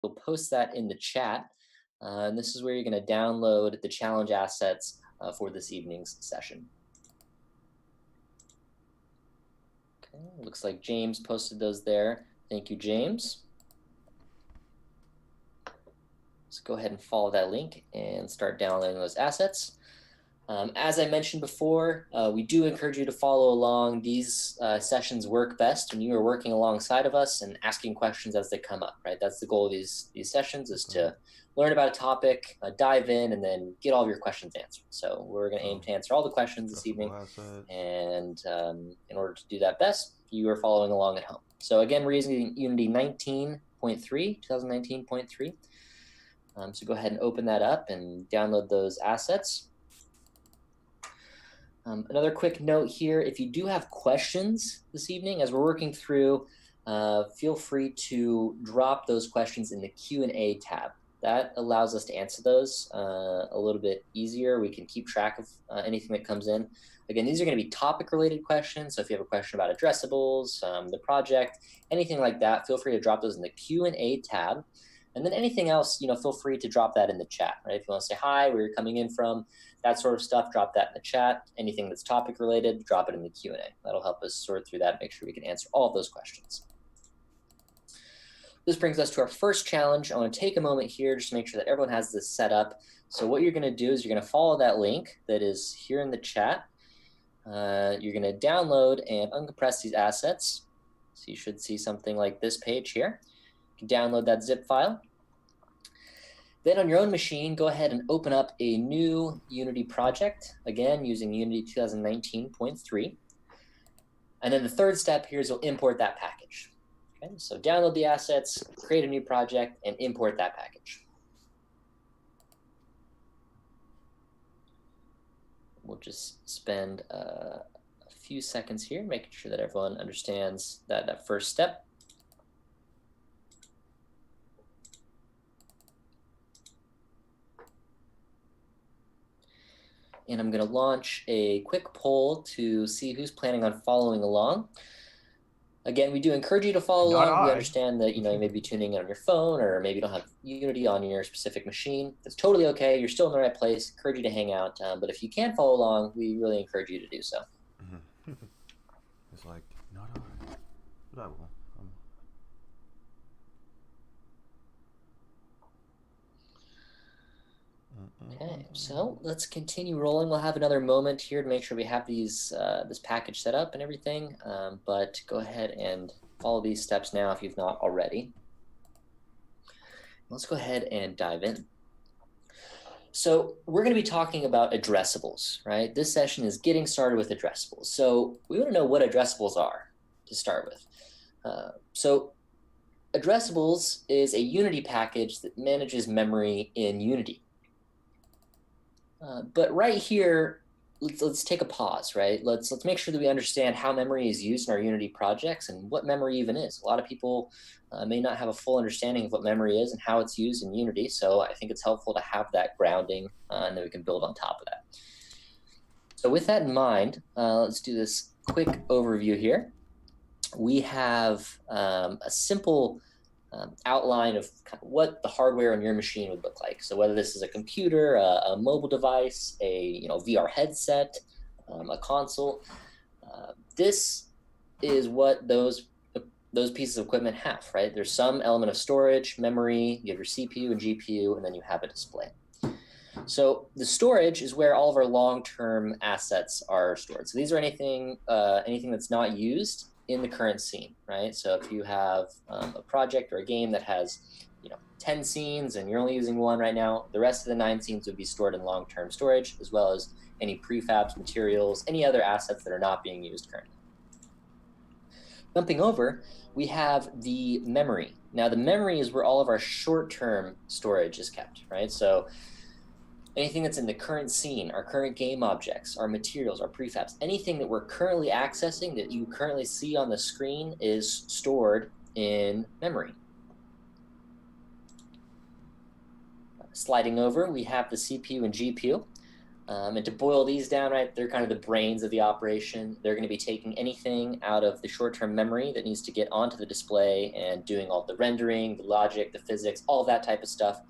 We'll post that in the chat. And this is where you're going to download the challenge assets for this evening's session. Okay, looks like James posted those there. Thank you, James. Let's go ahead and follow that link and start downloading those assets. As I mentioned before, we do encourage you to follow along. These sessions work best when you are working alongside of us and asking questions as they come up, right? That's the goal of these sessions, is to learn about a topic, dive in, and then get all of your questions answered. So we're going to aim to answer all the questions this evening. And in order to do that best, you are following along at home. So again, we're using Unity 19.3, 2019.3. So go ahead and open that up and download those assets. Another quick note here, if you do have questions this evening as we're working through, feel free to drop those questions in the Q&A tab. That allows us to answer those a little bit easier. We can keep track of anything that comes in. Again, these are going to be topic-related questions, so if you have a question about addressables, the project, anything like that, feel free to drop those in the Q&A tab. And then anything else, feel free to drop that in the chat, right? If you want to say hi, where you're coming in from, that sort of stuff, drop that in the chat. Anything that's topic related, drop it in the Q&A. That'll help us sort through that, make sure we can answer all of those questions. This brings us to our first challenge. I want to take a moment here just to make sure that everyone has this set up. So what you're going to do is you're going to follow that link that is here in the chat. You're going to download and uncompress these assets. So you should see something like this page here. You can download that zip file. Then on your own machine, go ahead and open up a new Unity project, again, using Unity 2019.3. And then the third step here is you'll import that package. Okay, so download the assets, create a new project, and import that package. We'll just spend a few seconds here making sure that everyone understands that first step. And I'm going to launch a quick poll to see who's planning on following along. Again, we do encourage you to follow along. We understand that you may be tuning in on your phone, or maybe you don't have Unity on your specific machine. That's totally okay. You're still in the right place. Encourage you to hang out. But if you can follow along, we really encourage you to do so. It's like, not I. But I will. Okay, so let's continue rolling. We'll have another moment here to make sure we have these this package set up and everything, but go ahead and follow these steps now if you've not already. Let's go ahead and dive in. So we're going to be talking about addressables, right? This session is getting started with addressables. So we want to know what addressables are to start with. So addressables is a Unity package that manages memory in Unity. But right here, let's take a pause, right? Let's make sure that we understand how memory is used in our Unity projects and what memory even is. A lot of people may not have a full understanding of what memory is and how it's used in Unity, so I think it's helpful to have that grounding, and then we can build on top of that. So with that in mind, let's do this quick overview here. We have a simple outline of kind of what the hardware on your machine would look like. So whether this is a computer, a mobile device, a VR headset, a console, this is what those pieces of equipment have, right? There's some element of storage, memory, you have your CPU and GPU, and then you have a display. So the storage is where all of our long-term assets are stored. So these are anything that's not used in the current scene, right? So if you have a project or a game that has 10 scenes and you're only using one right now, the rest of the 9 scenes would be stored in long-term storage, as well as any prefabs, materials, any other assets that are not being used currently. Jumping over, we have the memory. Now the memory is where all of our short-term storage is kept, right? So anything that's in the current scene, our current game objects, our materials, our prefabs, anything that we're currently accessing that you currently see on the screen is stored in memory. Sliding over, we have the CPU and GPU. And to boil these down, right, they're kind of the brains of the operation. They're going to be taking anything out of the short-term memory that needs to get onto the display and doing all the rendering, the logic, the physics, all that type of stuff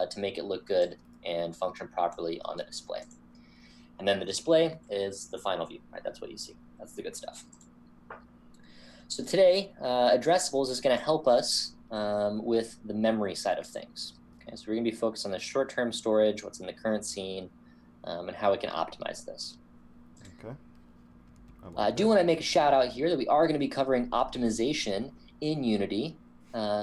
to make it look good and function properly on the display. And then the display is the final view, right? That's what you see. That's the good stuff. So today, Addressables is going to help us with the memory side of things. Okay, so we're going to be focused on the short-term storage, what's in the current scene, and how we can optimize this. Okay. I do want to make a shout out here that we are going to be covering optimization in Unity.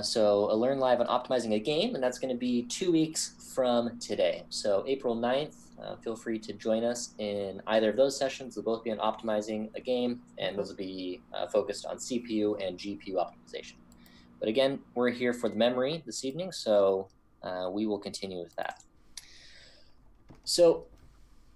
So a Learn Live on optimizing a game, and that's going to be 2 weeks from today. So April 9th, feel free to join us in either of those sessions. They'll both be on optimizing a game, and those will be focused on CPU and GPU optimization. But again, we're here for the memory this evening, so we will continue with that. So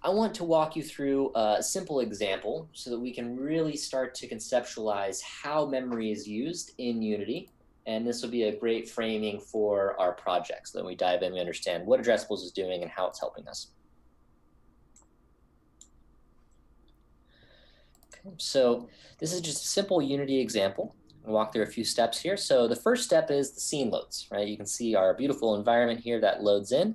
I want to walk you through a simple example so that we can really start to conceptualize how memory is used in Unity. And this will be a great framing for our projects. Then we dive in, we understand what Addressables is doing and how it's helping us. Okay, so this is just a simple Unity example. I'll walk through a few steps here. So the first step is the scene loads, right? You can see our beautiful environment here that loads in.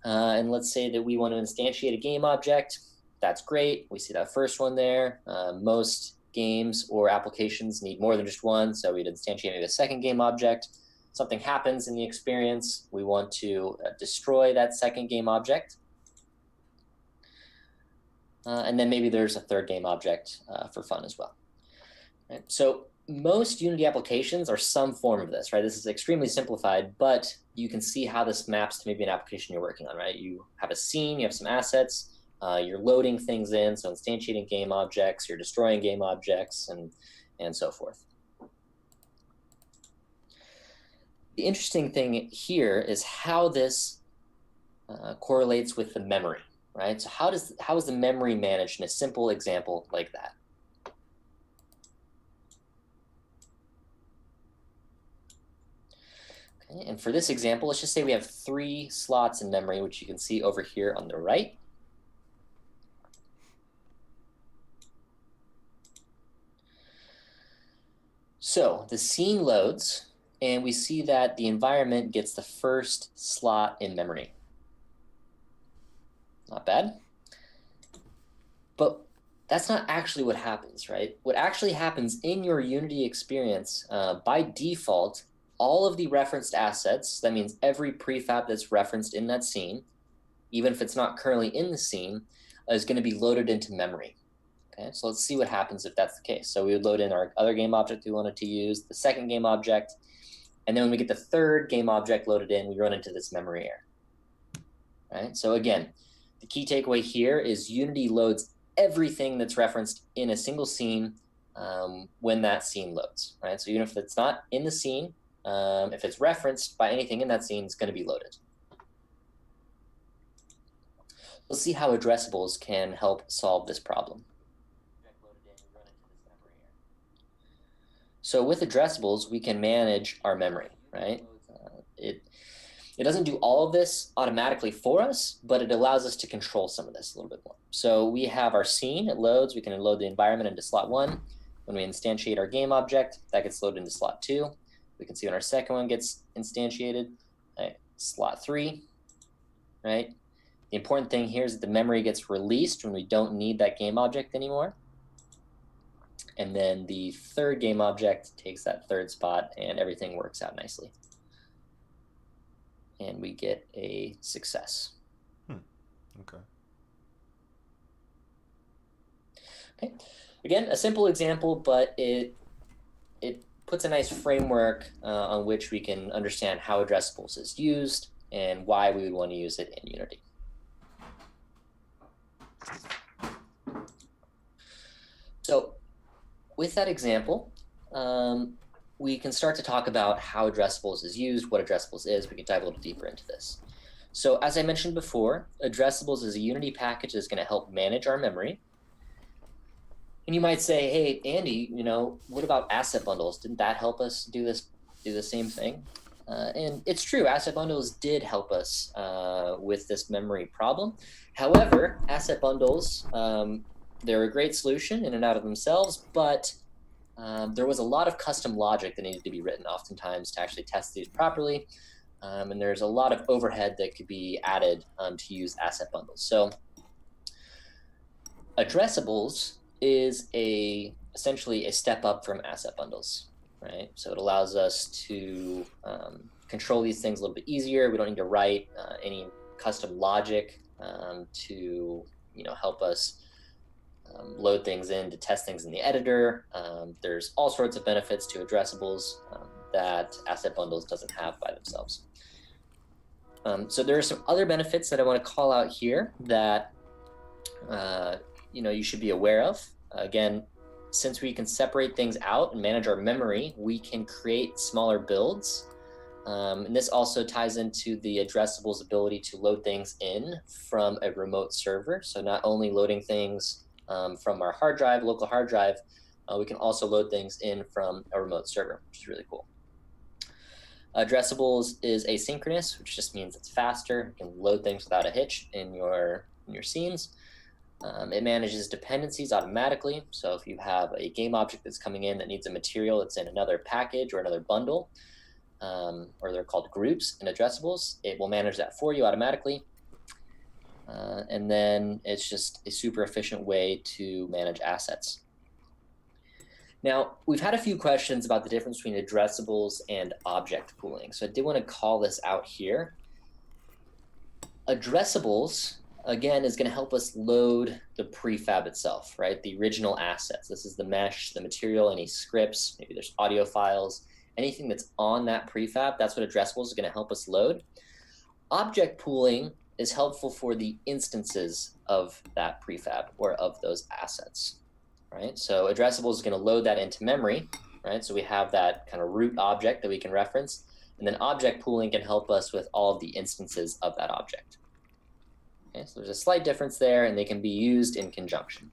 And let's say that we want to instantiate a game object. That's great. We see that first one there. Most games or applications need more than just one, so we'd instantiate maybe a second game object. Something happens in the experience. We want to destroy that second game object. And then maybe there's a third game object for fun as well. Right? So most Unity applications are some form of this, right? This is extremely simplified, but you can see how this maps to maybe an application you're working on, right? You have a scene, you have some assets, you're loading things in, so instantiating game objects, you're destroying game objects, and so forth. The interesting thing here is how this correlates with the memory, right? So how is the memory managed in a simple example like that? And for this example, let's just say we have 3 slots in memory, which you can see over here on the right. So the scene loads, and we see that the environment gets the first slot in memory. Not bad. But that's not actually what happens, right? What actually happens in your Unity experience, by default, all of the referenced assets, that means every prefab that's referenced in that scene, even if it's not currently in the scene, is going to be loaded into memory. Okay, so let's see what happens if that's the case. So we would load in our other game object we wanted to use, the second game object, and then when we get the third game object loaded in, we run into this memory error. Right? So again, the key takeaway here is Unity loads everything that's referenced in a single scene when that scene loads. Right? So even if it's not in the scene, if it's referenced by anything in that scene, it's going to be loaded. Let's see how Addressables can help solve this problem. So with Addressables, we can manage our memory, right? It doesn't do all of this automatically for us, but it allows us to control some of this a little bit more. So we have our scene, it loads, we can load the environment into slot 1. When we instantiate our game object, that gets loaded into slot 2. We can see when our second one gets instantiated, right? Slot 3, right? The important thing here is that the memory gets released when we don't need that game object anymore. And then the third game object takes that third spot and everything works out nicely. And we get a success. Okay. Okay. Again, a simple example, but it puts a nice framework on which we can understand how Addressables is used and why we would want to use it in Unity. So with that example, we can start to talk about how Addressables is used, what Addressables is. We can dive a little deeper into this. So as I mentioned before, Addressables is a Unity package that's going to help manage our memory. And you might say, hey, Andy, what about asset bundles? Didn't that help us do the same thing? And it's true, asset bundles did help us with this memory problem. However, asset bundles, they're a great solution in and out of themselves, but there was a lot of custom logic that needed to be written oftentimes to actually test these properly. And there's a lot of overhead that could be added to use asset bundles. So addressables is essentially a step up from asset bundles, right? So it allows us to control these things a little bit easier. We don't need to write any custom logic to help us load things in, to test things in the editor. There's all sorts of benefits to addressables that asset bundles doesn't have by themselves. So there are some other benefits that I want to call out here that you should be aware of. Again, since we can separate things out and manage our memory, we can create smaller builds. And this also ties into the addressable's ability to load things in from a remote server. So not only loading things from our hard drive, local hard drive, we can also load things in from a remote server, which is really cool. Addressables is asynchronous, which just means it's faster. You can load things without a hitch in your scenes. It manages dependencies automatically. So if you have a game object that's coming in that needs a material that's in another package or another bundle, or they're called groups in addressables, it will manage that for you automatically. And then it's just a super efficient way to manage assets. Now, we've had a few questions about the difference between addressables and object pooling. So I did want to call this out here. Addressables, again, is going to help us load the prefab itself, right? The original assets. This is the mesh, the material, any scripts, maybe there's audio files, anything that's on that prefab, that's what addressables is going to help us load. Object pooling is helpful for the instances of that prefab or of those assets, right? So addressables is going to load that into memory, right? So we have that kind of root object that we can reference, and then object pooling can help us with all of the instances of that object. Okay, so there's a slight difference there, and they can be used in conjunction.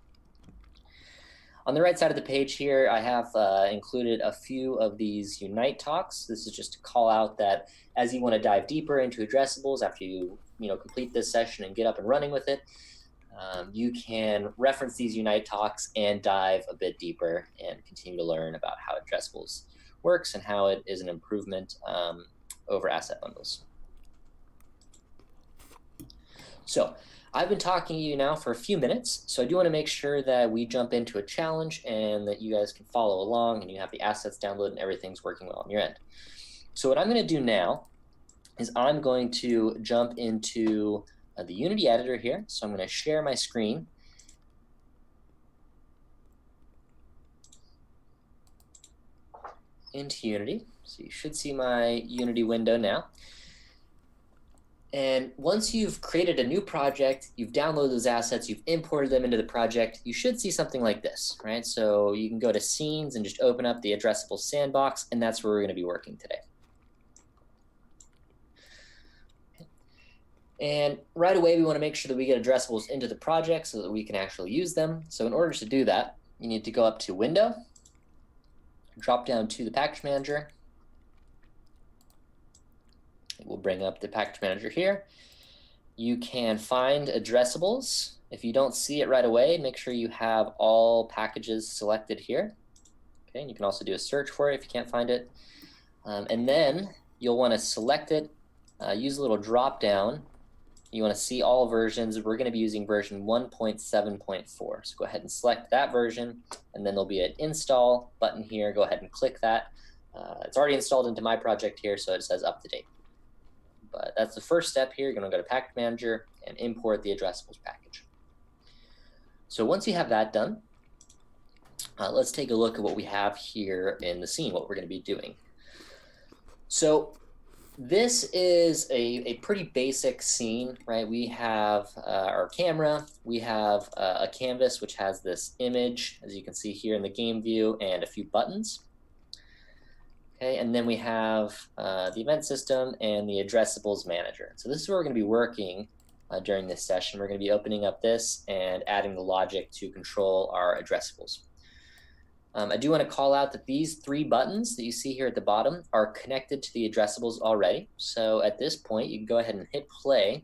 On the right side of the page here, I have included a few of these Unite talks. This is just to call out that as you want to dive deeper into addressables after you complete this session and get up and running with it, you can reference these Unite talks and dive a bit deeper and continue to learn about how addressables works and how it is an improvement over asset bundles. So I've been talking to you now for a few minutes, so I do want to make sure that we jump into a challenge and that you guys can follow along and you have the assets downloaded and everything's working well on your end. So what I'm going to do now is I'm going to jump into the Unity editor here. So I'm going to share my screen. Into Unity. So you should see my Unity window now. And once you've created a new project, you've downloaded those assets, you've imported them into the project, you should see something like this, right? So you can go to Scenes and just open up the addressable sandbox, and that's where we're going to be working today. And right away, we want to make sure that we get addressables into the project so that we can actually use them. So in order to do that, you need to go up to Window, drop down to the Package Manager. We'll bring up the package manager here. You can find addressables. If you don't see it right away, make sure you have all packages selected here. Okay, and you can also do a search for it if you can't find it. And then you'll want to select it, use a little drop down. You want to see all versions. We're going to be using version 1.7.4. So go ahead and select that version, and then there'll be an install button here. Go ahead and click that. It's already installed into my project here, so it says up to date. But that's the first step here. You're going to go to Package Manager and import the addressables package. So once you have that done, let's take a look at what we have here in the scene, what we're going to be doing. So this is a pretty basic scene, right? We have our camera, we have a canvas which has this image, as you can see here in the game view, and a few buttons. Okay, and then we have the event system and the addressables manager. So this is where we're going to be working during this session. We're going to be opening up this and adding the logic to control our addressables. I do want to call out that these three buttons that you see here at the bottom are connected to the addressables already. So at this point, you can go ahead and hit play.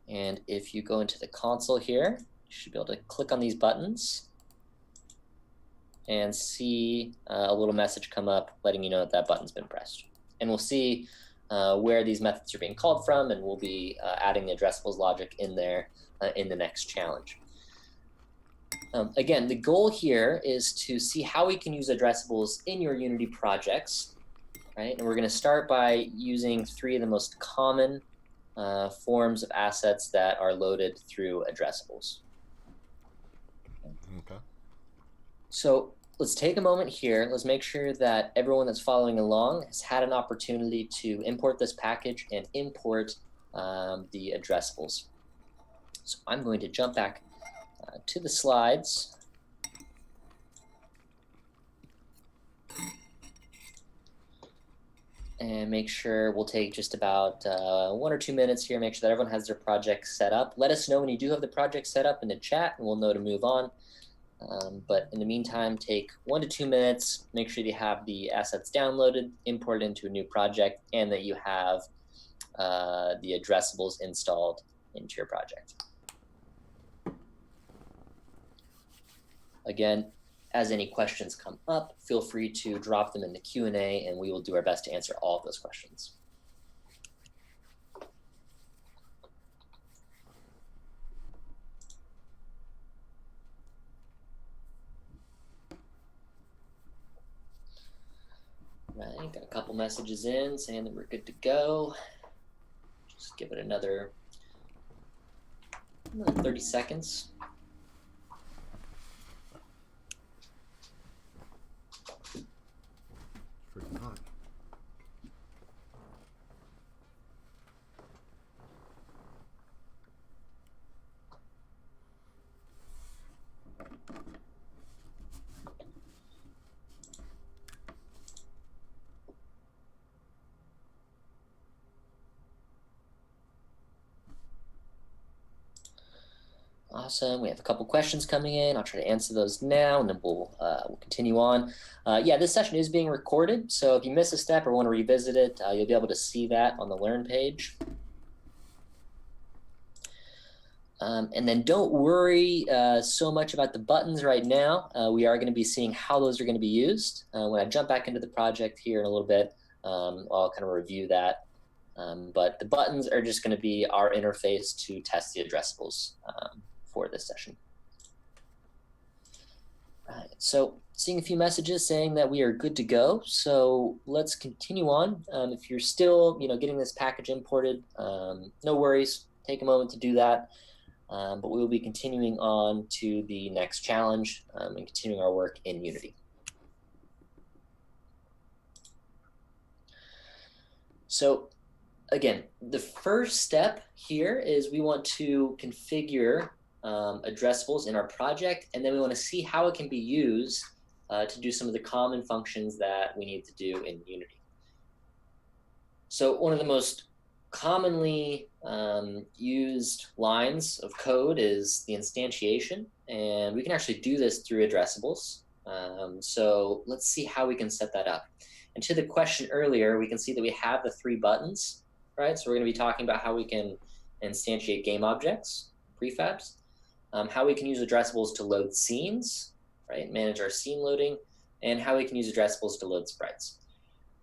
And if you go into the console here, you should be able to click on these buttons and see a little message come up letting you know that that button's been pressed. And we'll see where these methods are being called from, and we'll be adding the addressables logic in there in the next challenge. Again, the goal here is to see how we can use addressables in your Unity projects, right? And we're going to start by using three of the most common forms of assets that are loaded through addressables. Okay. So let's take a moment here. Let's make sure that everyone that's following along has had an opportunity to import this package and import the addressables. So I'm going to jump back to the slides. And make sure we'll take just about 1 or 2 minutes here, make sure that everyone has their project set up. Let us know when you do have the project set up in the chat, and we'll know to move on. But in the meantime, take 1 to 2 minutes, make sure you have the assets downloaded, imported into a new project, and that you have the addressables installed into your project. Again, as any questions come up, feel free to drop them in the Q&A, and we will do our best to answer all of those questions. Right, got a couple messages in saying that we're good to go. Just give it another 30 seconds. Pretty hot. Awesome. We have a couple questions coming in. I'll try to answer those now, and then we'll continue on. Yeah, this session is being recorded, so if you miss a step or want to revisit it, you'll be able to see that on the Learn page. And then don't worry so much about the buttons right now. We are going to be seeing how those are going to be used. When I jump back into the project here in a little bit, I'll kind of review that. But the buttons are just going to be our interface to test the addressables for this session. All right, so seeing a few messages saying that we are good to go. So let's continue on. If you're still, getting this package imported, no worries. Take a moment to do that. But we will be continuing on to the next challenge and continuing our work in Unity. So again, the first step here is we want to configure addressables in our project, and then we want to see how it can be used to do some of the common functions that we need to do in Unity. So one of the most commonly used lines of code is the instantiation, and we can actually do this through addressables. So let's see how we can set that up. And to the question earlier, we can see that we have the 3 buttons, right? So we're going to be talking about how we can instantiate game objects, prefabs, how we can use addressables to load scenes, right? Manage our scene loading, and how we can use addressables to load sprites.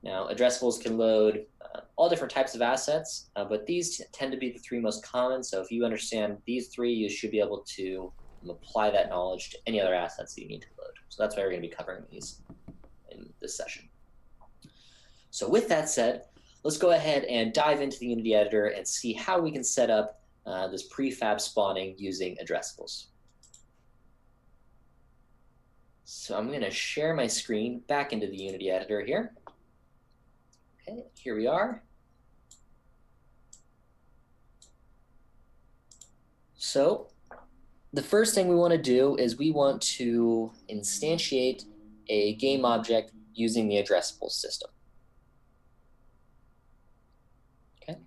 Now, addressables can load all different types of assets, but these tend to be the 3 most common. So if you understand these 3, you should be able to apply that knowledge to any other assets that you need to load. So that's why we're going to be covering these in this session. So with that said, let's go ahead and dive into the Unity editor and see how we can set up this prefab spawning using addressables. So I'm going to share my screen back into the Unity editor here. Okay, here we are. So the first thing we want to do is we want to instantiate a game object using the addressable system. Okay,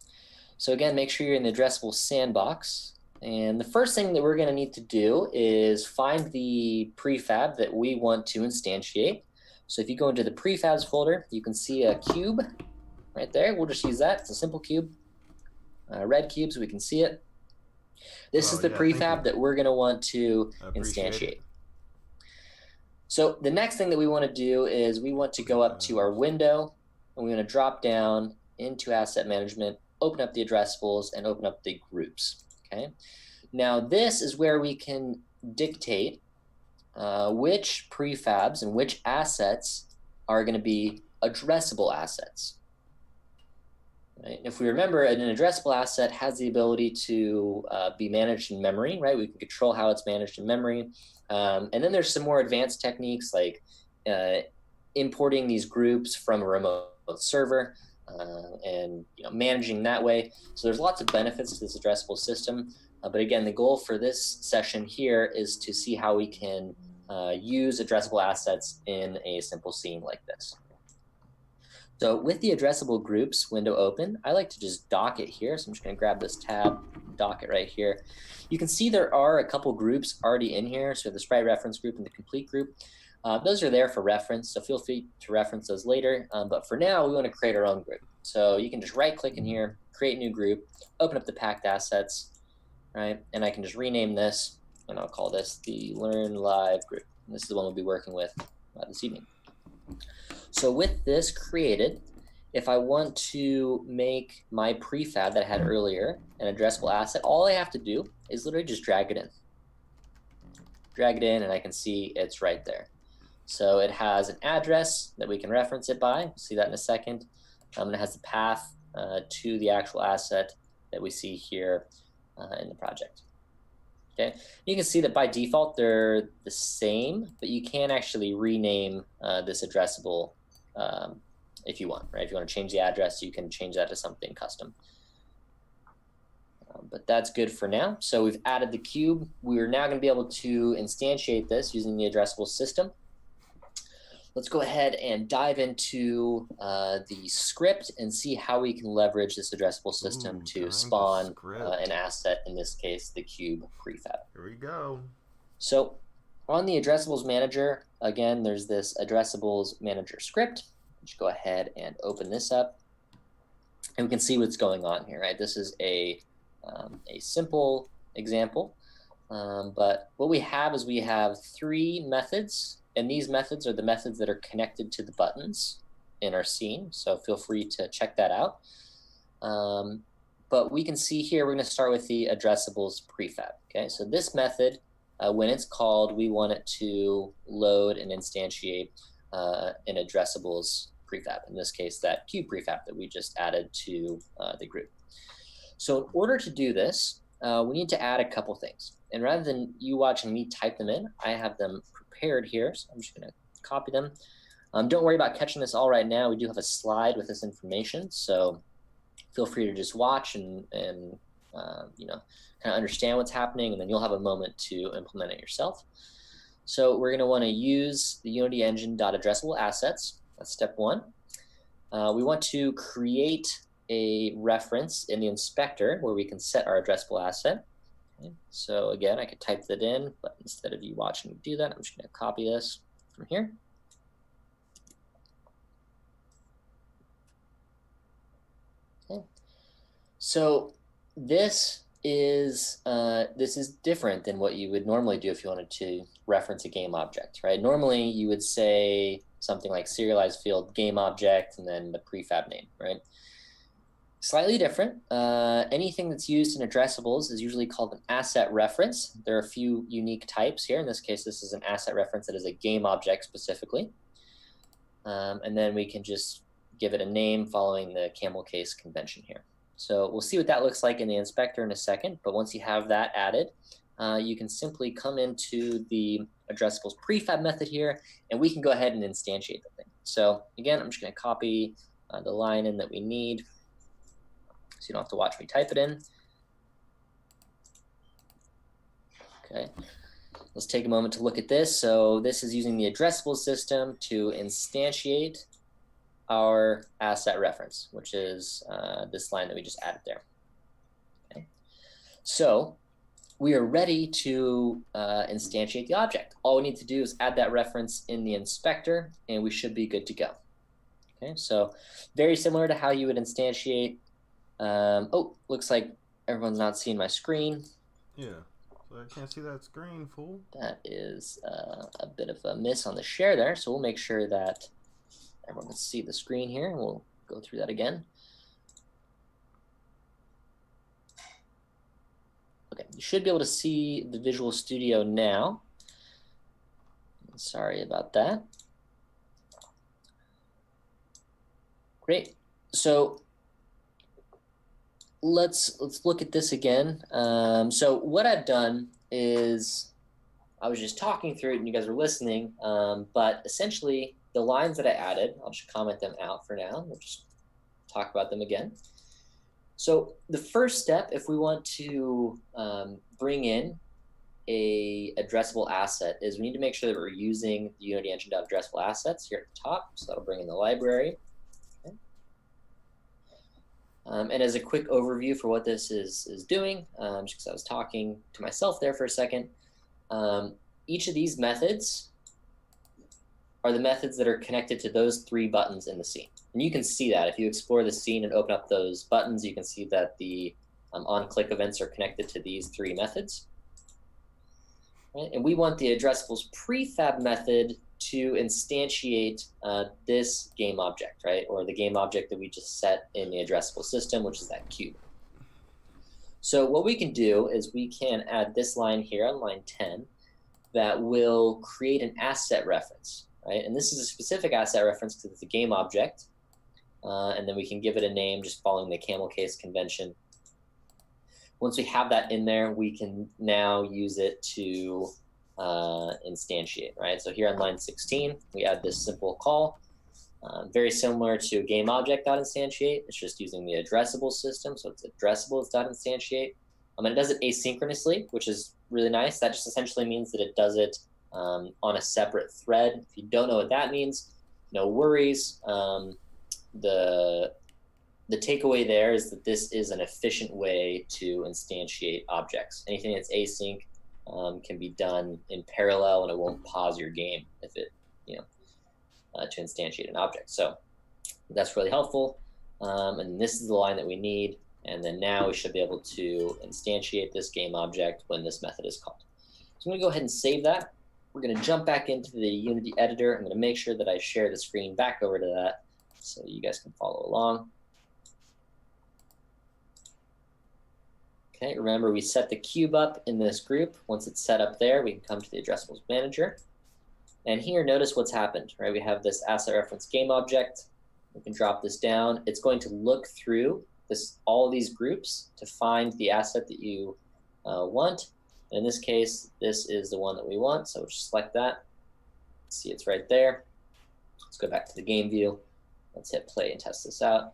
so again, make sure you're in the addressable sandbox. And the first thing that we're going to need to do is find the prefab that we want to instantiate. So if you go into the prefabs folder, you can see a cube right there. We'll just use that. It's a simple cube, red cube, so we can see it. This is the prefab that we're going to want to instantiate. So the next thing that we want to do is we want to go up to our window, and we want to drop down into asset management, open up the addressables, and open up the groups. Okay. Now this is where we can dictate which prefabs and which assets are going to be addressable assets. Right? If we remember, an addressable asset has the ability to be managed in memory, right? We can control how it's managed in memory. And then there's some more advanced techniques like importing these groups from a remote server and managing that way. So there's lots of benefits to this addressable system. But again, the goal for this session here is to see how we can use addressable assets in a simple scene like this. So with the addressable groups window open, I like to just dock it here. So I'm just going to grab this tab, dock it right here. You can see there are a couple groups already in here. So the sprite reference group and the complete group. Those are there for reference, so feel free to reference those later. But for now, we want to create our own group. So you can just right-click in here, create new group, open up the packed assets, right? And I can just rename this, and I'll call this the Learn Live group. And this is the one we'll be working with this evening. So with this created, if I want to make my prefab that I had earlier an addressable asset, all I have to do is literally just drag it in. Drag it in, and I can see it's right there. So it has an address that we can reference it by. We'll see that in a second. And it has the path to the actual asset that we see here in the project. Okay, you can see that by default they're the same, but you can actually rename this addressable if you want, right? If you want to change the address, you can change that to something custom. But that's good for now. So we've added the cube. We're now going to be able to instantiate this using the addressable system. Let's go ahead and dive into the script and see how we can leverage this addressable system to spawn an asset, in this case, the cube prefab. Here we go. So on the addressables manager, again, there's this addressables manager script. Just go ahead and open this up. And we can see what's going on here, right? This is a simple example. But what we have is we have 3 methods. And these methods are the methods that are connected to the buttons in our scene. So feel free to check that out. But we can see here, we're going to start with the addressables prefab. Okay, so this method, when it's called, we want it to load and instantiate an addressables prefab. In this case, that cube prefab that we just added to the group. So in order to do this, we need to add a couple things. And rather than you watching me type them in, I have them prepared here. So I'm just going to copy them. Don't worry about catching this all right now. We do have a slide with this information. So feel free to just watch and kind of understand what's happening, and then you'll have a moment to implement it yourself. So we're going to want to use the Unity Engine.addressable assets. That's step 1. We want to create a reference in the inspector where we can set our addressable asset. Okay. So again, I could type that in, but instead of you watching me do that, I'm just going to copy this from here. Okay. So this is different than what you would normally do if you wanted to reference a game object, right? Normally you would say something like serialized field game object and then the prefab name, right? Slightly different. Anything that's used in addressables is usually called an asset reference. There are a few unique types here. In this case, this is an asset reference that is a game object specifically. And then we can just give it a name following the camel case convention here. So we'll see what that looks like in the inspector in a second. But once you have that added, you can simply come into the addressables prefab method here, and we can go ahead and instantiate the thing. So again, I'm just going to copy the line in that we need, so you don't have to watch me type it in. Okay, let's take a moment to look at this. So this is using the addressable system to instantiate our asset reference, which is this line that we just added there. Okay, so we are ready to instantiate the object. All we need to do is add that reference in the inspector, and we should be good to go. Okay, so very similar to how you would instantiate. Oh, looks like everyone's not seeing my screen. Yeah, so I can't see that screen, fool. That is a bit of a miss on the share there, so we'll make sure that everyone can see the screen here, and we'll go through that again. Okay, you should be able to see the Visual Studio now. Sorry about that. Great. So let's look at this again. So what I've done is I was just talking through it and you guys were listening, but essentially the lines that I added, I'll just comment them out for now. We'll just talk about them again. So the first step, if we want to bring in a addressable asset, is we need to make sure that we're using the Unity Engine.addressable assets here at the top. So that'll bring in the library. Okay. And as a quick overview for what this is doing, just because I was talking to myself there for a second, each of these methods are the methods that are connected to those 3 buttons in the scene. And you can see that if you explore the scene and open up those buttons, you can see that the on-click events are connected to these 3 methods. Right? And we want the addressables prefab method to instantiate this game object, right? Or the game object that we just set in the addressable system, which is that cube. So what we can do is we can add this line here on line 10 that will create an asset reference, right? And this is a specific asset reference because it's a game object. And then we can give it a name just following the camel case convention. Once we have that in there, we can now use it to instantiate, right? So here on line 16, we add this simple call, very similar to game object.instantiate. It's just using the addressable system. So it's addressables.instantiate. And it does it asynchronously, which is really nice. That just essentially means that it does it on a separate thread. If you don't know what that means, no worries. The takeaway there is that this is an efficient way to instantiate objects. Anything that's async can be done in parallel, and it won't pause your game if it, to instantiate an object. So that's really helpful. And this is the line that we need. And then now we should be able to instantiate this game object when this method is called. So I'm going to go ahead and save that. We're going to jump back into the Unity editor. I'm going to make sure that I share the screen back over to that so you guys can follow along. Okay, remember we set the cube up in this group. Once it's set up there, we can come to the addressables manager. And here, notice what's happened, right? We have this asset reference game object. We can drop this down. It's going to look through all these groups to find the asset that you want. In this case, this is the one that we want, so we'll just select that. See, it's right there. Let's go back to the game view. Let's hit play and test this out.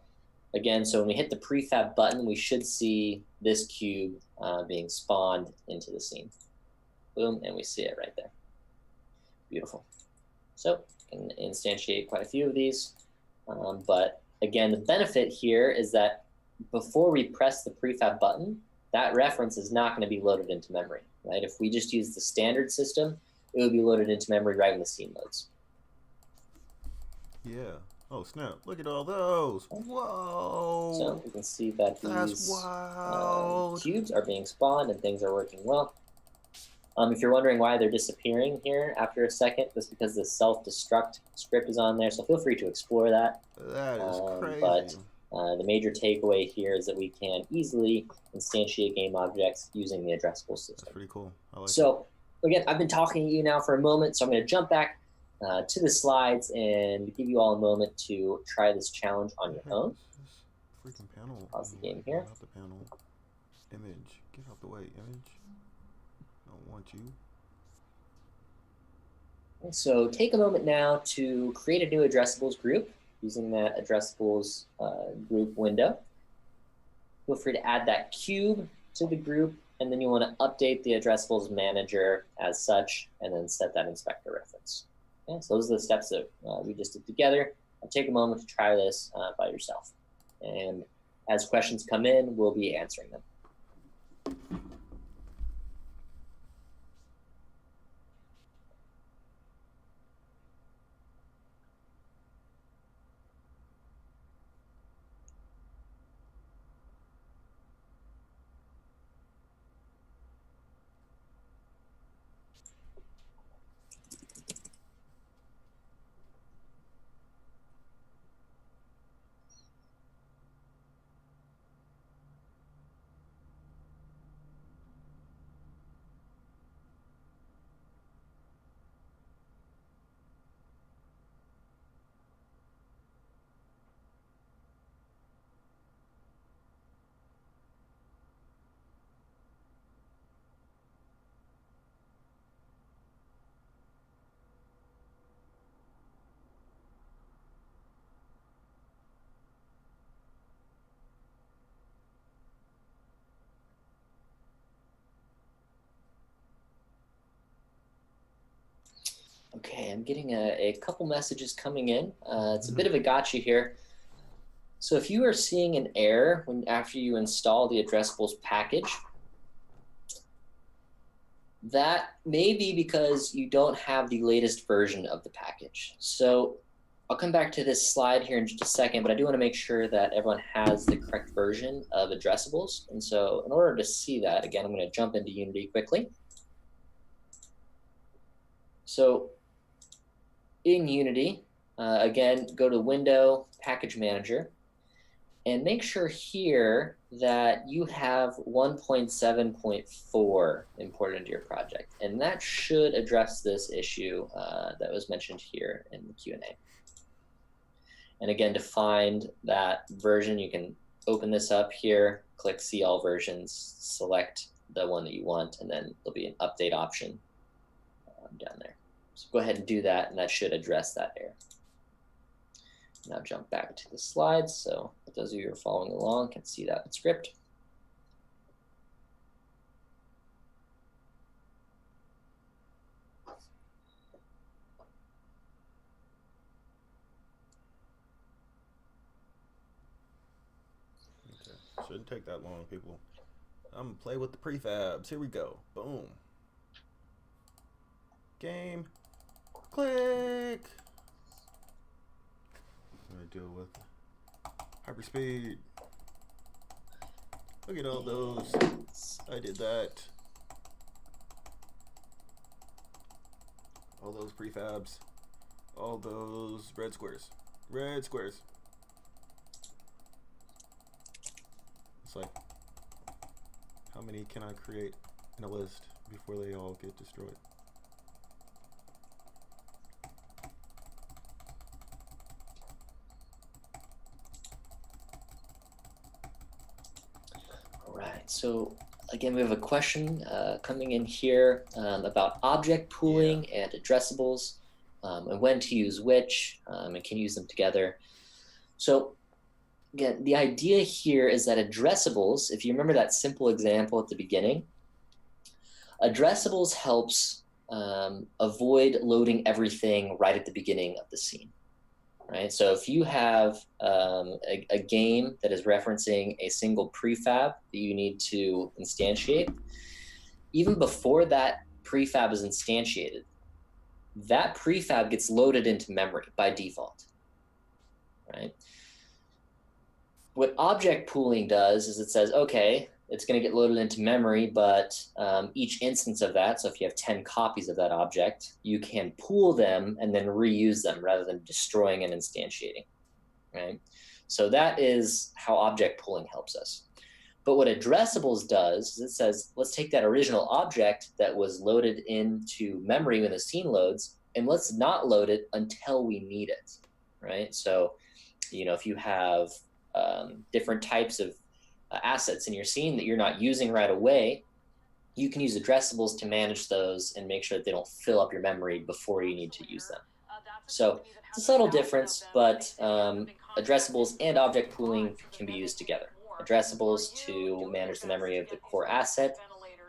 Again, so when we hit the prefab button, we should see this cube being spawned into the scene. Boom, and we see it right there. Beautiful. So we can instantiate quite a few of these. But again, the benefit here is that before we press the prefab button, that reference is not going to be loaded into memory, right? If we just use the standard system, it would be loaded into memory right when the scene loads. Yeah. Oh, snap. Look at all those. Whoa. So we can see that these wild. Cubes are being spawned and things are working well. If you're wondering why they're disappearing here after a second, that's because the self-destruct script is on there, so feel free to explore that. That is crazy. But the major takeaway here is that we can easily instantiate game objects using the addressable system. That's pretty cool. I like so, again, I've been talking to you now for a moment, so I'm going to jump back to the slides and give you all a moment to try this challenge on your own. Freaking panel. Pause the game here. Get out the panel. Image. Get out the way, image. I don't want you. And so take a moment now to create a new addressables group using that addressables group window. Feel free to add that cube to the group, and then you want to update the addressables manager as such, and then set that inspector reference. Okay, so those are the steps that we just did together. Take a moment to try this by yourself. And as questions come in, we'll be answering them. Okay, I'm getting a couple messages coming in. It's a bit of a gotcha here. So if you are seeing an error after you install the addressables package, that may be because you don't have the latest version of the package. So I'll come back to this slide here in just a second, but I do want to make sure that everyone has the correct version of addressables. And so in order to see that, again, I'm going to jump into Unity quickly. So in Unity, again, go to Window, Package Manager, and make sure here that you have 1.7.4 imported into your project. And that should address this issue that was mentioned here in the Q&A. And again, to find that version, you can open this up here, click See All Versions, select the one that you want, and then there'll be an update option down there. So go ahead and do that, and that should address that error. Now jump back to the slides, so if those of you who are following along can see that script. Okay, shouldn't take that long, people. I'm gonna play with the prefabs. Here we go. Boom. Game. Click. I'm gonna deal with hyperspeed. Look at all those. I did that. All those prefabs. All those red squares. Red squares. It's like, how many can I create in a list before they all get destroyed? So again, we have a question coming in here about object pooling and addressables and when to use which and can use them together. So again, the idea here is that addressables, if you remember that simple example at the beginning, addressables helps avoid loading everything right at the beginning of the scene. Right? So if you have a game that is referencing a single prefab that you need to instantiate, even before that prefab is instantiated, that prefab gets loaded into memory by default. Right? What object pooling does is it says, okay, it's going to get loaded into memory, but each instance of that, so if you have 10 copies of that object, you can pool them and then reuse them rather than destroying and instantiating, right? So that is how object pooling helps us. But what addressables does is it says, let's take that original object that was loaded into memory when the scene loads, and let's not load it until we need it, right? So, you know, if you have different types of assets in your scene that you're not using right away, you can use addressables to manage those and make sure that they don't fill up your memory before you need to use them. So it's a subtle difference, but addressables and object pooling can be used together. Addressables to manage the memory of the core asset,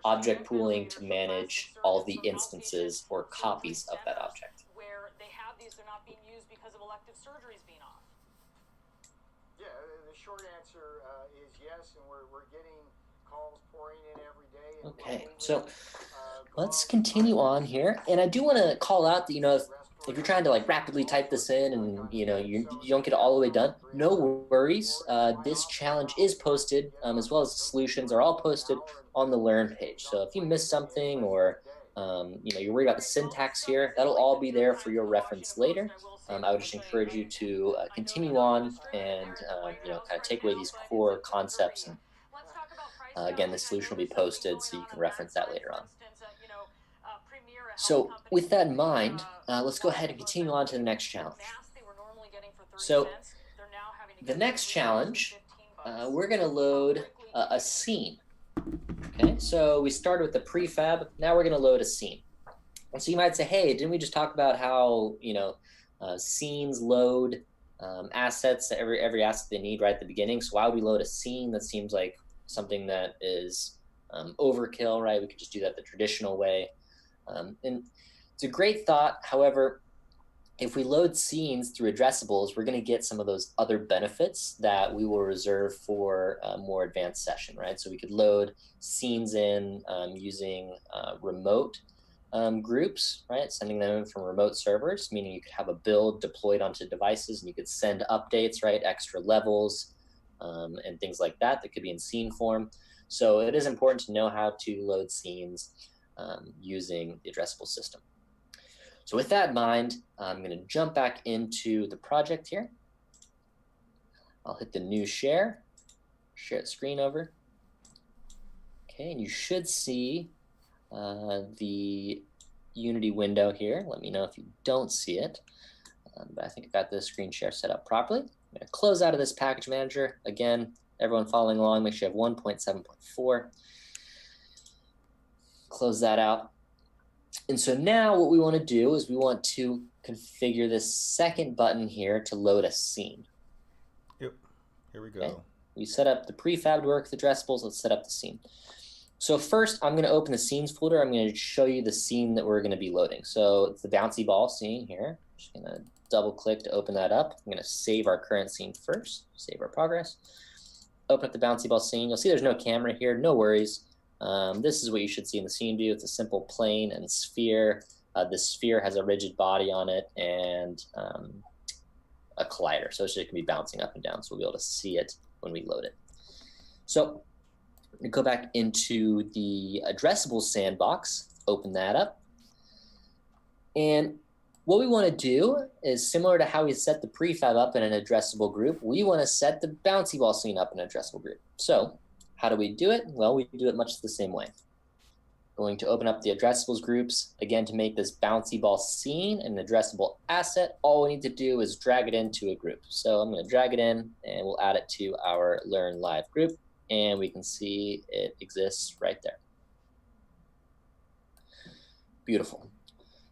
object pooling to manage all of the instances or copies of that object. Where they have these, they're not being used because of elective surgeries being off. Yeah, the short answer is yes, and we're getting calls pouring in every day. Okay, so let's continue on here. And I do want to call out that, you know, if you're trying to like rapidly type this in and, you know, you don't get it all the way done, no worries. This challenge is posted, as well as the solutions are all posted on the Learn page. So if you missed something or, you know, you're worried about the syntax here, that'll all be there for your reference later. I would just encourage you to continue on and, you know, kind of take away these core concepts. And again, the solution will be posted so you can reference that later on. So with that in mind, let's go ahead and continue on to the next challenge. So the next challenge, we're going to load a scene. Okay, so we started with the prefab. Now we're going to load a scene. And so you might say, hey, didn't we just talk about how, you know, scenes load assets, every asset they need right at the beginning? So why would we load a scene? That seems like something that is overkill, right? We could just do that the traditional way. And It's a great thought. However, if we load scenes through addressables, we're going to get some of those other benefits that we will reserve for a more advanced session, right? So we could load scenes in using remote groups, right? Sending them in from remote servers, meaning you could have a build deployed onto devices and you could send updates, right? Extra levels and things like that that could be in scene form. So it is important to know how to load scenes using the addressable system. So with that in mind, I'm going to jump back into the project here. I'll hit the new share the screen over. Okay, and you should see the Unity window here. Let me know if you don't see it. But I think I got the screen share set up properly. I'm going to close out of this package manager. Again, everyone following along, make sure you have 1.7.4. Close that out. And so now what we want to do is we want to configure this second button here to load a scene. Yep, here we go. Okay. We set up the prefab to work with addressables. Let's set up the scene. So first, I'm going to open the scenes folder. I'm going to show you the scene that we're going to be loading. So it's the bouncy ball scene here. I'm just going to double click to open that up. I'm going to save our current scene first, save our progress. Open up the bouncy ball scene. You'll see there's no camera here. No worries. This is what you should see in the scene view. It's a simple plane and sphere. The sphere has a rigid body on it and a collider. So it can be bouncing up and down. So we'll be able to see it when we load it. So I'm going to go back into the addressable sandbox, open that up. And what we want to do is similar to how we set the prefab up in an addressable group, we want to set the bouncy ball scene up in an addressable group. So how do we do it? Well, we do it much the same way. Going to open up the addressables groups. Again, to make this bouncy ball scene an addressable asset, all we need to do is drag it into a group. So I'm going to drag it in and we'll add it to our Learn Live group. And we can see it exists right there. Beautiful.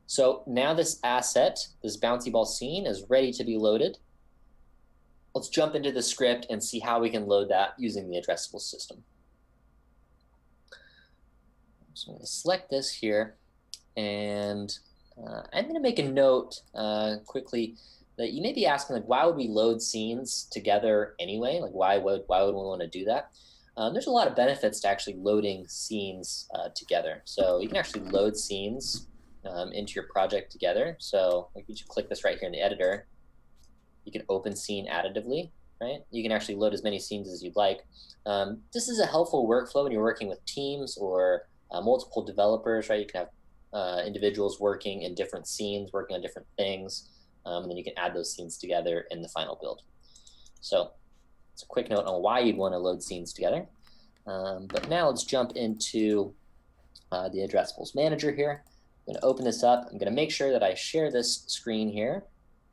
So now this asset, this bouncy ball scene, is ready to be loaded. Let's jump into the script and see how we can load that using the addressable system. So I'm going to select this here, and I'm going to make a note quickly that you may be asking, like, why would we load scenes together anyway? Like, why would we want to do that? There's a lot of benefits to actually loading scenes together. So you can actually load scenes into your project together. So if you just click this right here in the editor, you can open scene additively, right? You can actually load as many scenes as you'd like. This is a helpful workflow when you're working with teams or multiple developers, right? You can have individuals working in different scenes, working on different things, and then you can add those scenes together in the final build. So it's a quick note on why you'd want to load scenes together. But now let's jump into the addressables manager here. I'm going to open this up. I'm going to make sure that I share this screen here.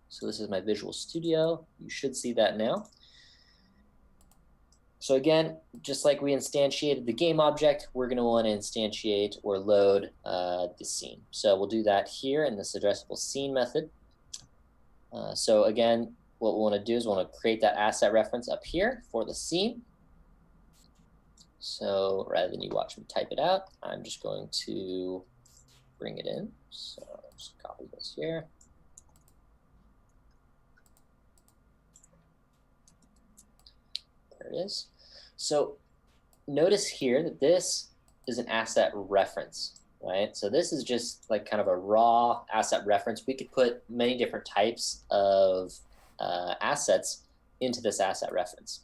So this is my Visual Studio. You should see that now. So again, just like we instantiated the game object, we're going to want to instantiate or load the scene. So we'll do that here in this addressable scene method. So again, what we want to do is we want to create that asset reference up here for the scene. So rather than you watch me type it out, I'm just going to bring it in. So I'll just copy this here. There it is. So notice here that this is an asset reference, right? So this is just like kind of a raw asset reference. We could put many different types of assets into this asset reference.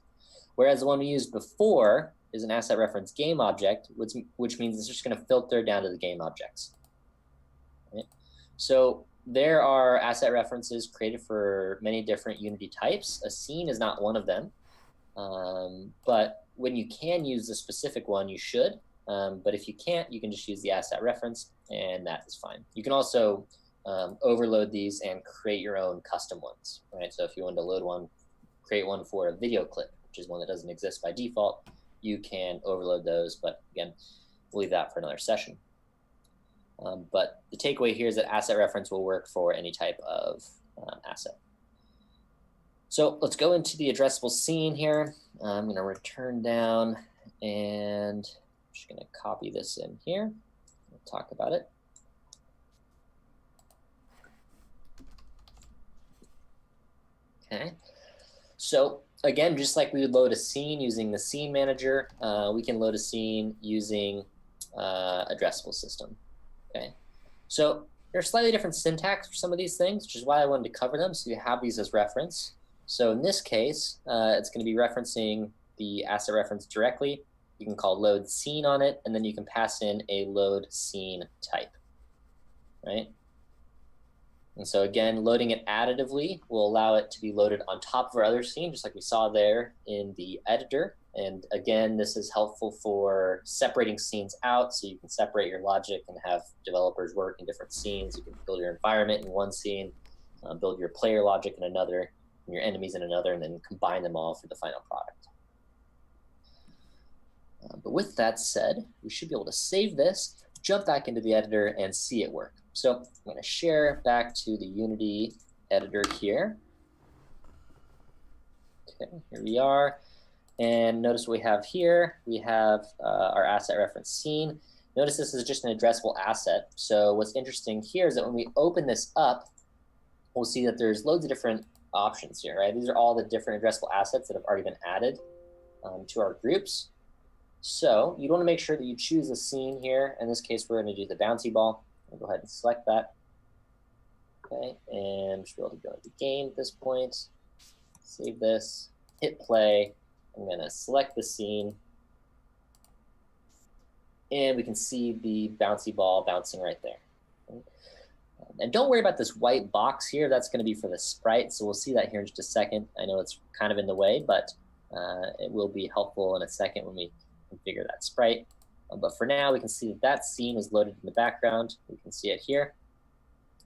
Whereas the one we used before is an asset reference game object, which means it's just going to filter down to the game objects. Right? So there are asset references created for many different Unity types. A scene is not one of them. But when you can use the specific one, you should. But if you can't, you can just use the asset reference, and that is fine. You can also overload these and create your own custom ones, right? So if you want to load one, create one for a video clip, which is one that doesn't exist by default, you can overload those. But again, we'll leave that for another session. But the takeaway here is that asset reference will work for any type of asset. So let's go into the addressable scene here. I'm going to return down and I'm just going to copy this in here. We'll talk about it. Okay. So again, just like we would load a scene using the scene manager, we can load a scene using addressable system. Okay. So there's slightly different syntax for some of these things, which is why I wanted to cover them so you have these as reference. So in this case, it's going to be referencing the asset reference directly. You can call load scene on it, and then you can pass in a load scene type, right? And so again, loading it additively will allow it to be loaded on top of our other scene, just like we saw there in the editor. And again, this is helpful for separating scenes out, so you can separate your logic and have developers work in different scenes. You can build your environment in one scene, build your player logic in another, and your enemies in another, and then combine them all for the final product. But with that said, we should be able to save this, jump back into the editor, and see it work. So I'm going to share back to the Unity editor here. Okay, here we are. And notice what we have here. We have our asset reference scene. Notice this is just an addressable asset. So what's interesting here is that when we open this up, we'll see that there's loads of different options here, right? These are all the different addressable assets that have already been added to our groups. So you want to make sure that you choose a scene here. In this case, we're going to do the bouncy ball. I'll go ahead and select that. Okay, and should be able to go to the game at this point. Save this, hit play. I'm going to select the scene. And we can see the bouncy ball bouncing right there. Okay. And don't worry about this white box here. That's going to be for the sprite. So we'll see that here in just a second. I know it's kind of in the way, but it will be helpful in a second when we configure that sprite. But for now, we can see that that scene is loaded in the background. We can see it here.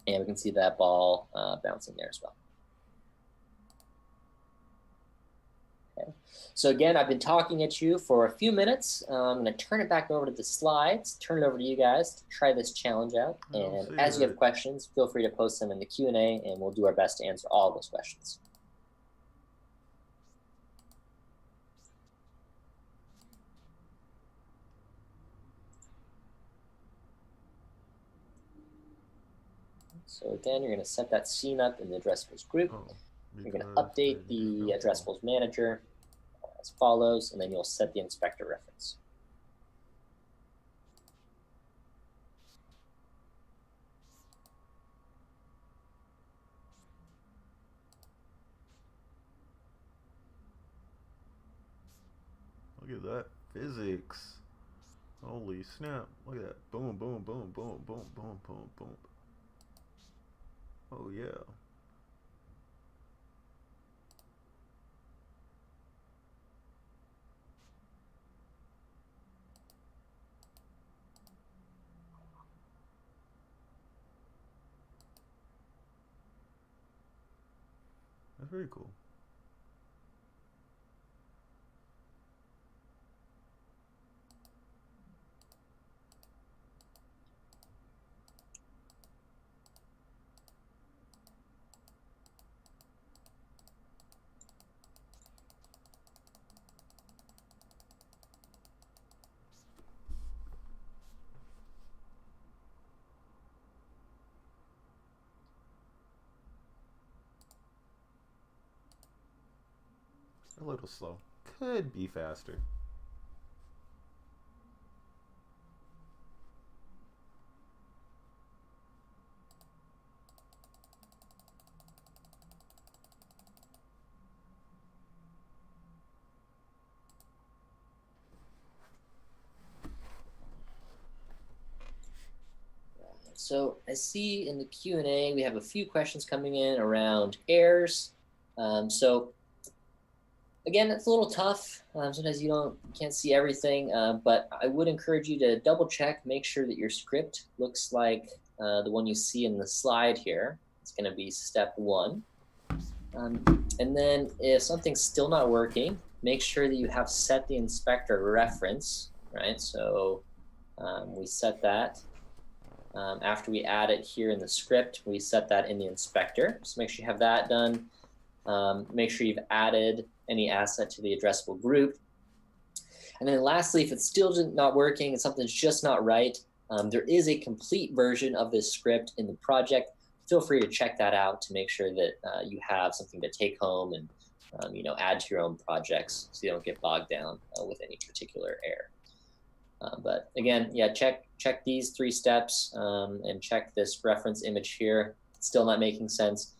And we can see that ball bouncing there as well. Okay. So again, I've been talking at you for a few minutes. I'm going to turn it back over to the slides, turn it over to you guys to try this challenge out. And as you have questions, feel free to post them in the Q&A, and we'll do our best to answer all of those questions. So again, you're going to set that scene up in the addressables group. You're going to update the addressables manager as follows, and then you'll set the inspector reference. Look at that physics. Holy snap. Look at that. Boom, boom, boom, boom, boom, boom, boom, boom. Oh, yeah. That's very cool. A little slow. Could be faster. So I see in the Q&A we have a few questions coming in around errors. So again, it's a little tough. Sometimes you can't see everything, but I would encourage you to double check, make sure that your script looks like the one you see in the slide here. It's going to be step 1. And then if something's still not working, make sure that you have set the inspector reference, right? So we set that. After we add it here in the script, we set that in the inspector. So make sure you have that done. Make sure you've added any asset to the addressable group. And then lastly, if it's still not working and something's just not right, there is a complete version of this script in the project. feel free to check that out to make sure that you have something to take home and add to your own projects so you don't get bogged down with any particular error. But again, yeah, check these 3 steps and check this reference image here. It's still not making sense.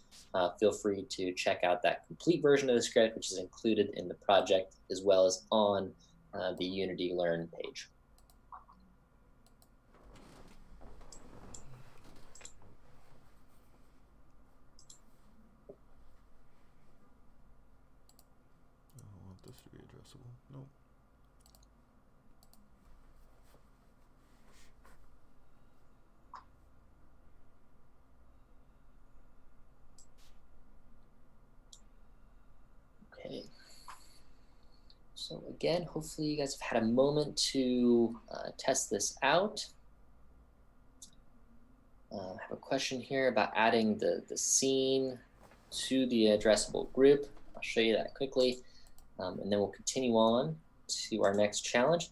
Feel free to check out that complete version of the script, which is included in the project, as well as on the Unity Learn page. I don't want this to be addressable. Nope. Okay. So again, hopefully you guys have had a moment to test this out. I have a question here about adding the scene to the addressable group. I'll show you that quickly, and then we'll continue on to our next challenge.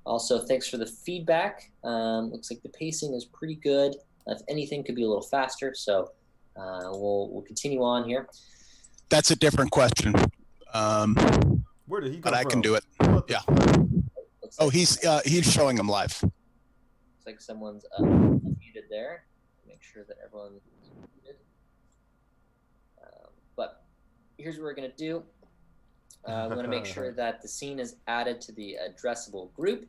Also, thanks for the feedback. Looks like the pacing is pretty good. If anything, could be a little faster. So we'll continue on here. That's a different question. Where did he come But I from? can do it. What the Yeah. Looks Oh, like, he's showing them live. looks like someone's unmuted there. Make sure that everyone's muted. But here's what we're going to do. We want to make sure that the scene is added to the addressable group.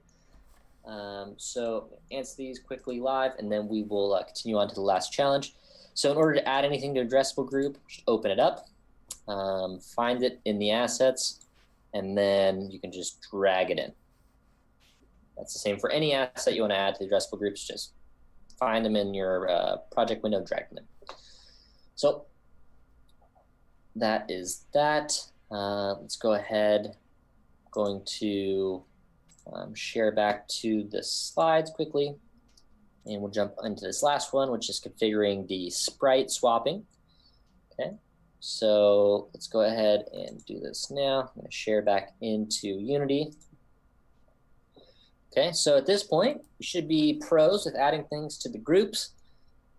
So answer these quickly live, and then we will continue on to the last challenge. So in order to add anything to addressable group, just open it up, find it in the assets, and then you can just drag it in. That's the same for any asset you want to add to the addressable groups. Just find them in your project window, drag them in. So that is that. Let's go ahead. I'm going to share back to the slides quickly, and we'll jump into this last one, which is configuring the sprite swapping. Okay, so let's go ahead and do this now. I'm going to share back into Unity. Okay, so at this point, we should be pros with adding things to the groups.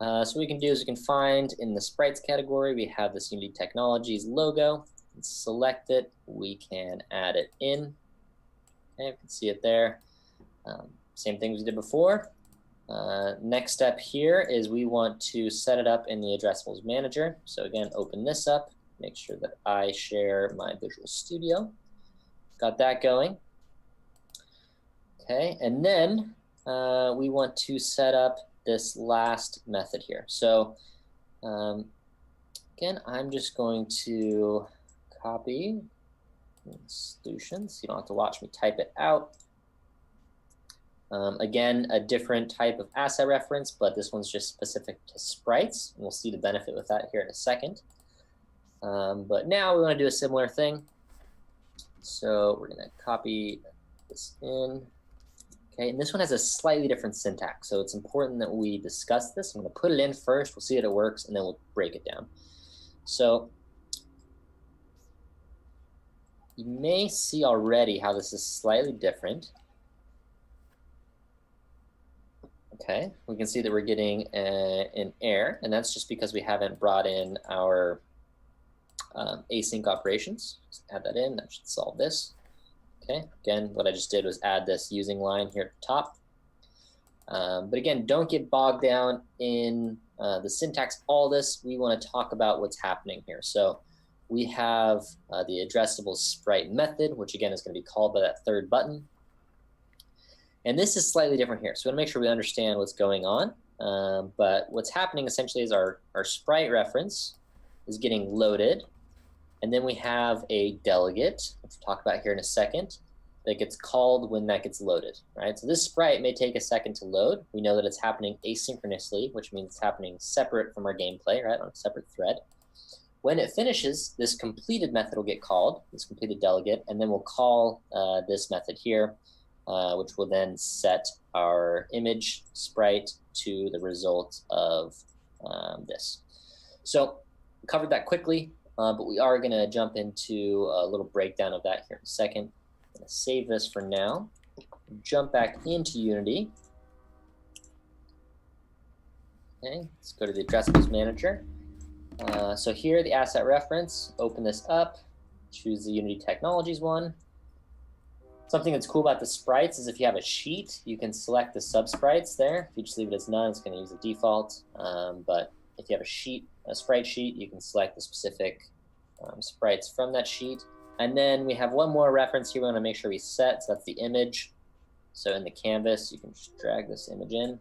So what we can do is we can find in the sprites category, we have this Unity Technologies logo. Select it, we can add it in. Okay, you can see it there. Same thing as we did before. Next step here is we want to set it up in the addressables manager. So again, open this up, make sure that I share my Visual Studio. Got that going. Okay, and then we want to set up this last method here. So again, I'm just going to copy solutions. You don't have to watch me type it out. Again, a different type of asset reference, but this one's just specific to sprites. And we'll see the benefit with that here in a second. But now we want to do a similar thing. So we're going to copy this in. Okay, and this one has a slightly different syntax, so it's important that we discuss this. I'm going to put it in first, we'll see that it works, and then we'll break it down. So you may see already how this is slightly different. Okay, we can see that we're getting an error, and that's just because we haven't brought in our async operations. Just add that in, that should solve this. Okay, again, what I just did was add this using line here at the top. But again, don't get bogged down in the syntax. All this, we want to talk about what's happening here. So we have the addressable sprite method, which again is going to be called by that third button. And this is slightly different here. So we want to make sure we understand what's going on. But what's happening essentially is our sprite reference is getting loaded. And then we have a delegate, which we'll talk about here in a second, that gets called when that gets loaded, right? So this sprite may take a second to load. We know that it's happening asynchronously, which means it's happening separate from our gameplay, right, on a separate thread. When it finishes, this completed method will get called, this completed delegate, and then we'll call this method here, which will then set our image sprite to the result of this. So we covered that quickly. But we are going to jump into a little breakdown of that here in a second. I'm going to save this for now. Jump back into Unity. Okay, let's go to the addressables manager. So here, the asset reference, open this up, choose the Unity Technologies one. Something that's cool about the sprites is if you have a sheet, you can select the sub-sprites there. If you just leave it as none, it's gonna use the default. But if you have a sprite sheet, you can select the specific sprites from that sheet. And then we have one more reference here we wanna make sure we set, so that's the image. So in the canvas, you can just drag this image in.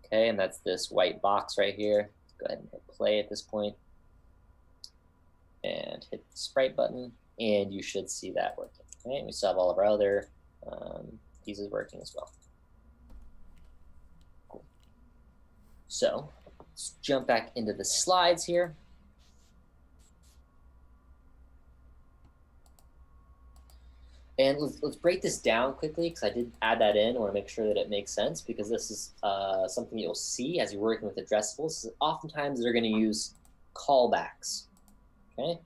Okay, and that's this white box right here. Go ahead and hit play at this point. And hit the sprite button, and you should see that working. Okay, and we still have all of our other pieces working as well. Cool. So let's jump back into the slides here. And let's break this down quickly, because I did add that in. I want to make sure that it makes sense, because this is something you'll see as you're working with addressables. Oftentimes they're going to use callbacks. Okay,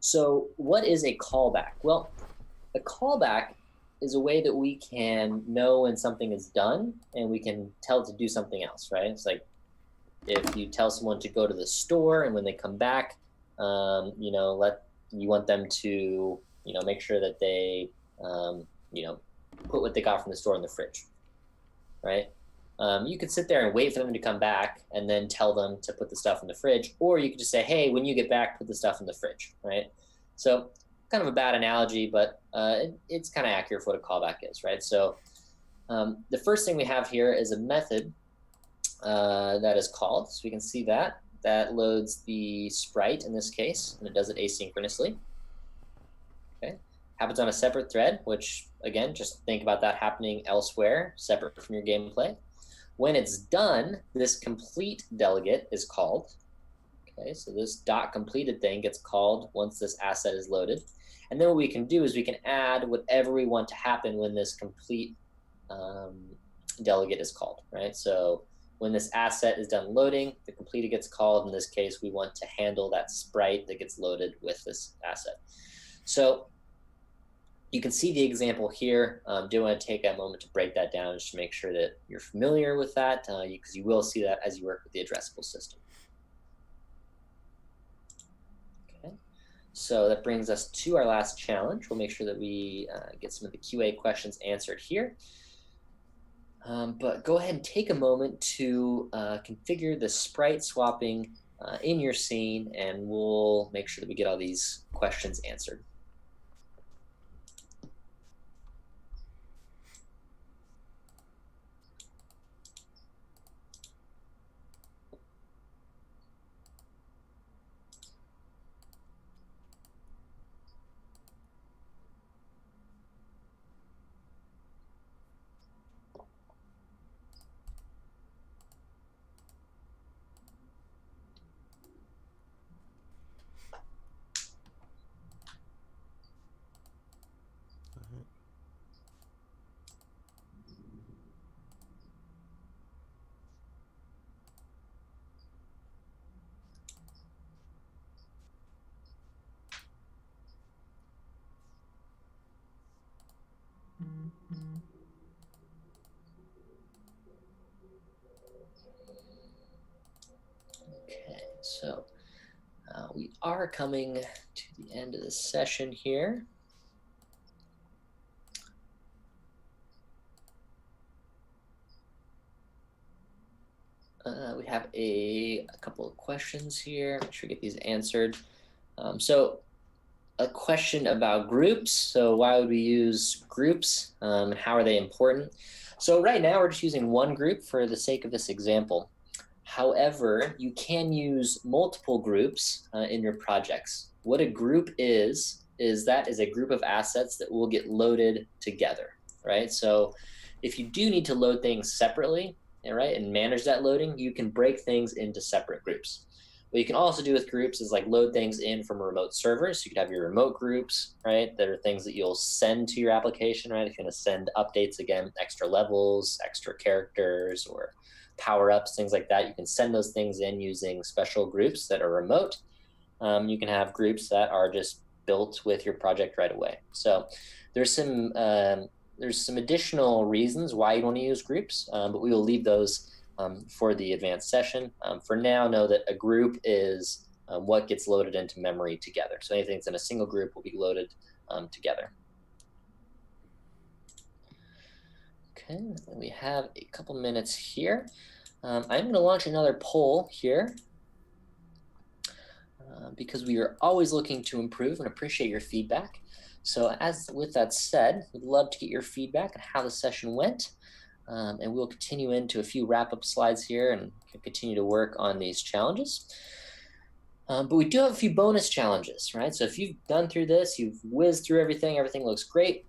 so what is a callback? Well, a callback is a way that we can know when something is done, and we can tell it to do something else, right? It's like if you tell someone to go to the store, and when they come back, you want them to, make sure that they put what they got from the store in the fridge, right? You could sit there and wait for them to come back and then tell them to put the stuff in the fridge, or you could just say, hey, when you get back, put the stuff in the fridge, right? So kind of a bad analogy, but it's kind of accurate for what a callback is, right? So the first thing we have here is a method that is called, so we can see that loads the sprite in this case, and it does it asynchronously. Okay. Happens on a separate thread, which again, just think about that happening elsewhere, separate from your gameplay. When it's done, this complete delegate is called. Okay, so this dot completed thing gets called once this asset is loaded. And then what we can do is we can add whatever we want to happen when this complete delegate is called, right? So when this asset is done loading, the completed gets called. In this case, we want to handle that sprite that gets loaded with this asset. So you can see the example here. Do want to take a moment to break that down just to make sure that you're familiar with that, because you will see that as you work with the addressable system. Okay, so that brings us to our last challenge. We'll make sure that we get some of the QA questions answered here. But go ahead and take a moment to configure the sprite swapping in your scene, and we'll make sure that we get all these questions answered. Okay, so we are coming to the end of the session here. We have a couple of questions here. Make sure we get these answered. So a question about groups. So why would we use groups, and how are they important? So right now we're just using one group for the sake of this example. However, you can use multiple groups in your projects. What a group is a group of assets that will get loaded together, right? So if you do need to load things separately, right, and manage that loading, you can break things into separate groups. What you can also do with groups is like load things in from a remote server. So you could have your remote groups, right? That are things that you'll send to your application, right? If you're gonna send updates, again, extra levels, extra characters, or power-ups, things like that, you can send those things in using special groups that are remote. You can have groups that are just built with your project right away. So there's some additional reasons why you want to use groups, but we will leave those for the advanced session. For now, know that a group is what gets loaded into memory together. So anything that's in a single group will be loaded together. Okay, we have a couple minutes here. I'm going to launch another poll here because we are always looking to improve and appreciate your feedback. So as with that said, we'd love to get your feedback on how the session went. And we'll continue into a few wrap-up slides here and continue to work on these challenges. But we do have a few bonus challenges, right? So if you've done through this, you've whizzed through everything looks great,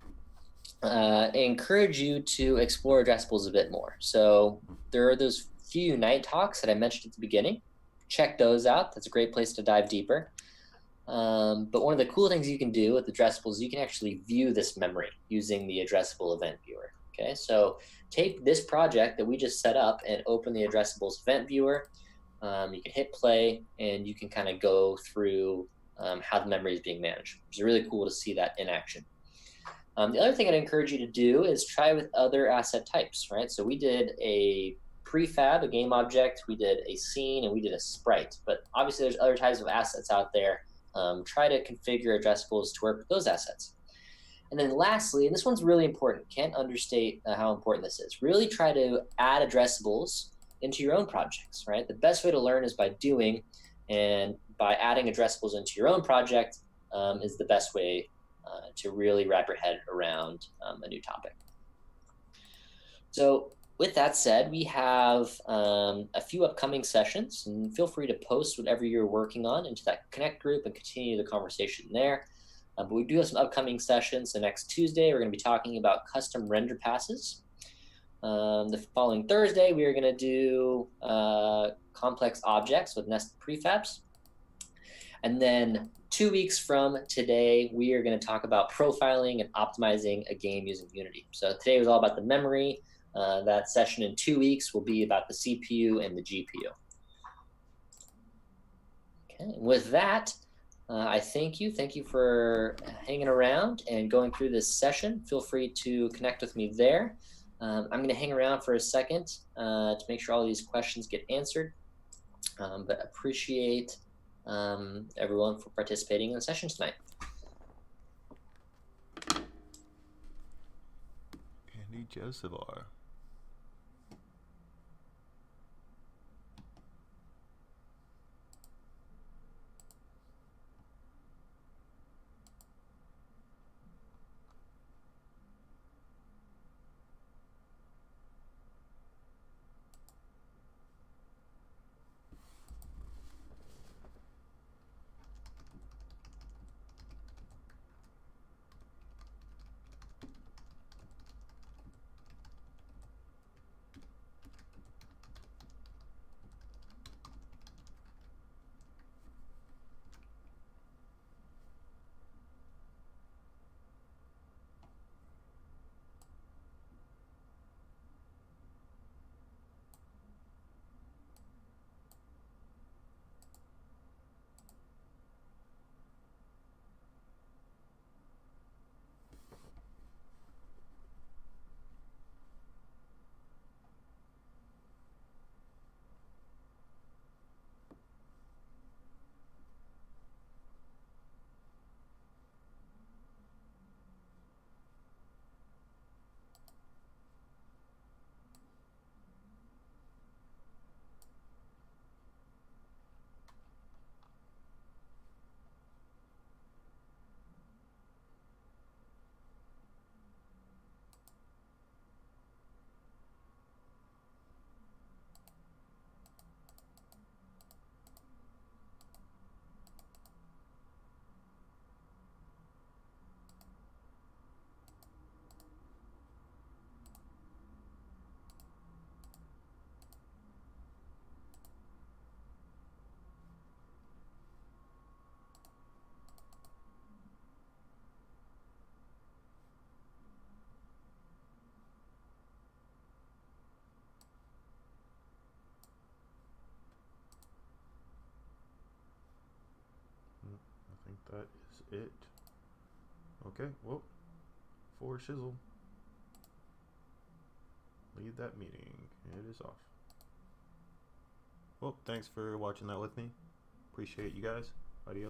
I encourage you to explore addressables a bit more. So there are those few Unite talks that I mentioned at the beginning. Check those out. That's a great place to dive deeper. But one of the cool things you can do with addressables is you can actually view this memory using the addressable event viewer. Okay, so take this project that we just set up and open the addressables event viewer. You can hit play and you can kind of go through how the memory is being managed. It's really cool to see that in action. The other thing I'd encourage you to do is try with other asset types, right? So we did a prefab, a game object, we did a scene, and we did a sprite. But obviously there's other types of assets out there. Try to configure addressables to work with those assets. And then lastly, and this one's really important, can't understate how important this is, really try to add addressables into your own projects, right? The best way to learn is by doing, and by adding addressables into your own project is the best way to really wrap your head around a new topic. So with that said, we have a few upcoming sessions, and feel free to post whatever you're working on into that Connect group and continue the conversation there. But we do have some upcoming sessions. So next Tuesday, we're going to be talking about custom render passes. The following Thursday, we are going to do complex objects with nested prefabs. And then 2 weeks from today, we are going to talk about profiling and optimizing a game using Unity. So today was all about the memory. That session in 2 weeks will be about the CPU and the GPU. Okay, and with that, I thank you. Thank you for hanging around and going through this session. Feel free to connect with me there. I'm going to hang around for a second to make sure all these questions get answered. But appreciate everyone for participating in the session tonight. Andy Josevar. I think that is it. Okay, well, for Shizzle, lead that meeting. It is off. Well, thanks for watching that with me. Appreciate you guys.